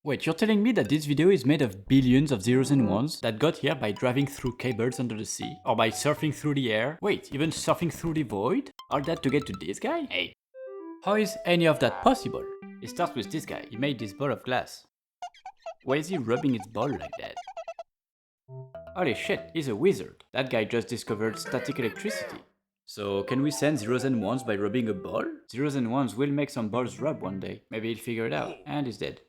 Wait, you're telling me that this video is made of billions of zeros and ones that got here by driving through cables under the sea? Or by surfing through the air? Wait, even surfing through the void? All that to get to this guy? Hey. How is any of that possible? It starts with this guy. He made this ball of glass. Why is he rubbing its ball like that? Holy shit, he's a wizard. That guy just discovered static electricity. So, can we send zeros and ones by rubbing a ball? Zeros and ones will make some balls rub one day. Maybe he'll figure it out. And he's dead.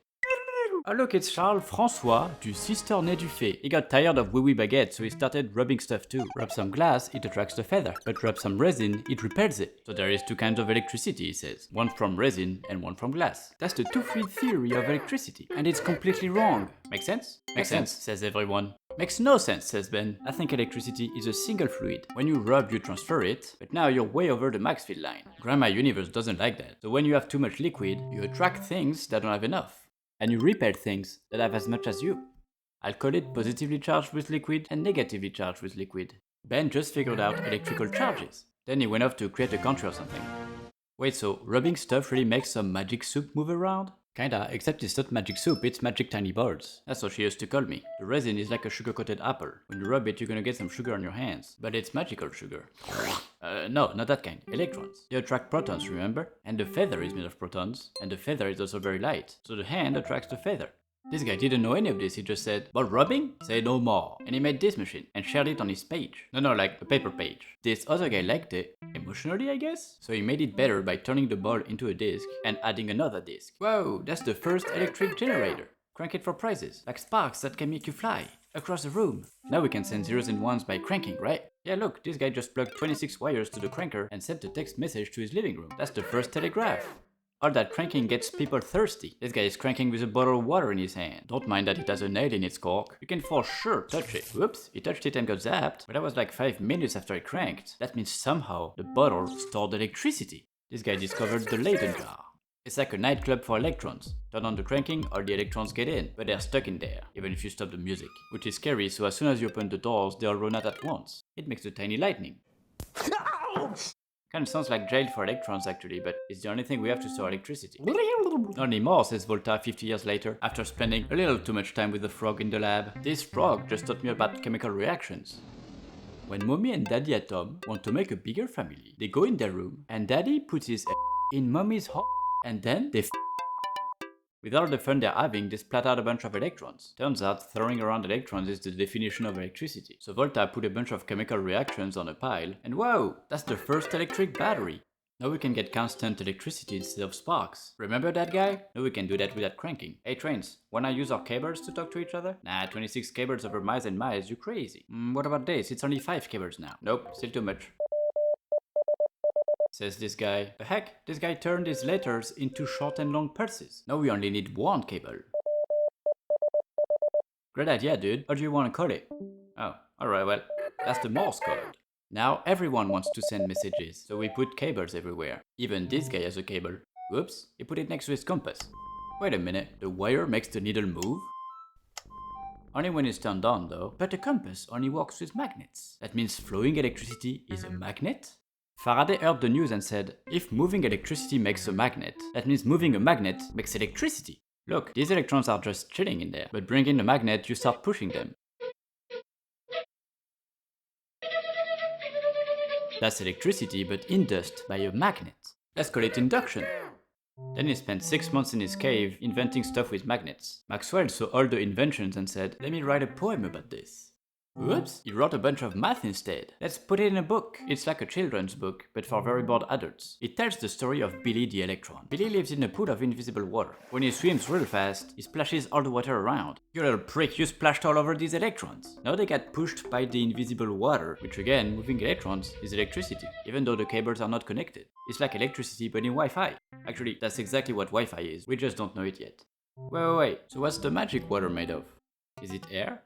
Oh look, it's Charles François du Cisternet du Fée. He got tired of wee baguette, so he started rubbing stuff too. Rub some glass, it attracts the feather. But rub some resin, it repels it. So there is two kinds of electricity, he says. One from resin and one from glass. That's the two-field theory of electricity. And it's completely wrong. Make sense? Makes sense, says everyone. Makes no sense, says Ben. I think electricity is a single fluid. When you rub, you transfer it, but now you're way over the Maxfield line. Grandma Universe doesn't like that. So when you have too much liquid, you attract things that don't have enough. And you repel things that have as much as you. I'll call it positively charged with liquid and negatively charged with liquid. Ben just figured out electrical charges. Then he went off to create a country or something. Wait, so rubbing stuff really makes some magic soup move around? Kinda, except it's not magic soup, it's magic tiny balls. That's what she used to call me. The resin is like a sugar-coated apple. When you rub it, you're gonna get some sugar on your hands. But it's magical sugar. No, not that kind. Electrons. They attract protons, remember? And the feather is made of protons. And the feather is also very light. So the hand attracts the feather. This guy didn't know any of this, he just said, "Ball rubbing? Say no more." And he made this machine and shared it on his page. No, like a paper page. This other guy liked it, emotionally I guess? So he made it better by turning the ball into a disc and adding another disc. Whoa, that's the first electric generator. Crank it for prizes, like sparks that can make you fly across the room. Now we can send zeros and ones by cranking, right? Yeah, look, this guy just plugged 26 wires to the cranker and sent a text message to his living room. That's the first telegraph. All that cranking gets people thirsty. This guy is cranking with a bottle of water in his hand. Don't mind that it has a nail in its cork. You can for sure touch it. Whoops, he touched it and got zapped. But that was like 5 minutes after he cranked. That means somehow the bottle stored electricity. This guy discovered the Leyden jar. It's like a nightclub for electrons. Turn on the cranking, all the electrons get in, but they're stuck in there, even if you stop the music. Which is scary, so as soon as you open the doors, they all run out at once. It makes a tiny lightning. Kinda sounds like jail for electrons actually, but it's the only thing we have to store electricity. Not anymore, says Volta 50 years later, after spending a little too much time with the frog in the lab. This frog just taught me about chemical reactions. When Mommy and Daddy Atom want to make a bigger family, they go in their room, and Daddy puts his in Mommy's hole, and then they With all the fun they're having, they splat out a bunch of electrons. Turns out, throwing around electrons is the definition of electricity. So Volta put a bunch of chemical reactions on a pile, and whoa, that's the first electric battery. Now we can get constant electricity instead of sparks. Remember that guy? Now we can do that without cranking. Hey trains, wanna use our cables to talk to each other? Nah, 26 cables over miles and miles, you crazy. What about this? It's only 5 cables now. Nope, still too much. Says this guy. The heck? This guy turned his letters into short and long pulses. Now we only need 1 cable. Great idea, dude. How do you want to call it? Oh, alright, well, that's the Morse code. Now everyone wants to send messages, so we put cables everywhere. Even this guy has a cable. Whoops, he put it next to his compass. Wait a minute, the wire makes the needle move? Only when it's turned on though. But the compass only works with magnets. That means flowing electricity is a magnet? Faraday heard the news and said, if moving electricity makes a magnet, that means moving a magnet makes electricity. Look, these electrons are just chilling in there, but bring in a magnet, you start pushing them. That's electricity, but induced by a magnet. Let's call it induction. Then he spent 6 months in his cave inventing stuff with magnets. Maxwell saw all the inventions and said, let me write a poem about this. Whoops, he wrote a bunch of math instead. Let's put it in a book. It's like a children's book, but for very bored adults. It tells the story of Billy the electron. Billy lives in a pool of invisible water. When he swims real fast, he splashes all the water around. You little prick, you splashed all over these electrons. Now they get pushed by the invisible water, which again, moving electrons is electricity, even though the cables are not connected. It's like electricity but in Wi-Fi. Actually, that's exactly what Wi-Fi is, we just don't know it yet. Wait, so what's the magic water made of? Is it air?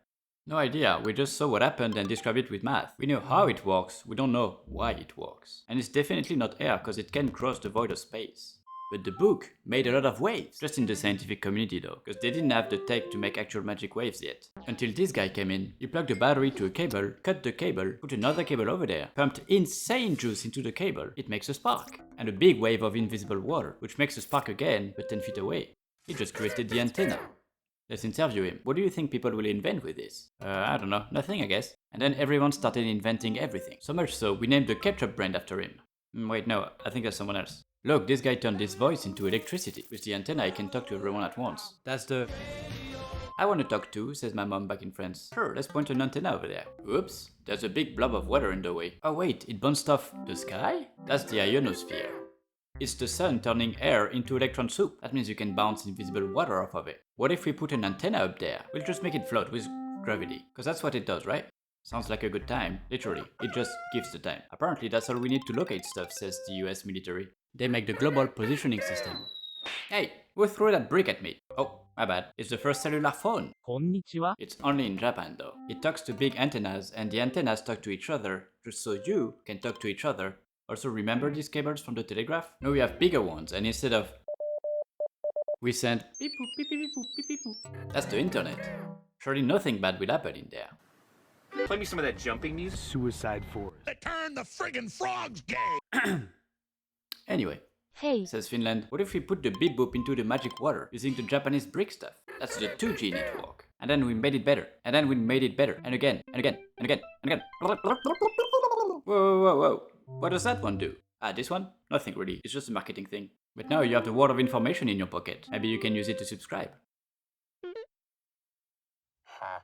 No idea, we just saw what happened and described it with math. We know how it works, we don't know why it works. And it's definitely not air, cause it can cross the void of space. But the book made a lot of waves, just in the scientific community though, cause they didn't have the tech to make actual magic waves yet. Until this guy came in, he plugged a battery to a cable, cut the cable, put another cable over there, pumped insane juice into the cable, it makes a spark. And a big wave of invisible water, which makes a spark again, but 10 feet away. He just created the antenna. Let's interview him. What do you think people will invent with this? I don't know, nothing I guess. And then everyone started inventing everything. So much so, we named the ketchup brand after him. Wait, no, I think that's someone else. Look, this guy turned his voice into electricity. With the antenna I can talk to everyone at once. That's the... I want to talk too, says my mom back in France. Sure, let's point an antenna over there. Oops, there's a big blob of water in the way. Oh wait, it bounced off the sky? That's the ionosphere. It's the sun turning air into electron soup. That means you can bounce invisible water off of it. What if we put an antenna up there? We'll just make it float with gravity. Cause that's what it does, right? Sounds like a good time. Literally, it just gives the time. Apparently that's all we need to locate stuff, says the US military. They make the global positioning system. Hey, who threw that brick at me? Oh, my bad. It's the first cellular phone. Konnichiwa. It's only in Japan though. It talks to big antennas and the antennas talk to each other just so you can talk to each other. Also, remember these cables from the telegraph? No, we have bigger ones, and instead of... we send beep boop, beep beep boop, beep beep boop. That's the internet. Surely nothing bad will happen in there. Play me some of that jumping music. Suicide Forest. Turn the friggin' frogs gay! Anyway, Hey, says Finland, what if we put the beep boop into the magic water using the Japanese brick stuff? That's the 2G network. And then we made it better. And then we made it better. And again, and again, and again, and again. Whoa, whoa, whoa, whoa. What does that one do? Ah, this one? Nothing really, it's just a marketing thing. But now you have the world of information in your pocket. Maybe you can use it to subscribe. Ha.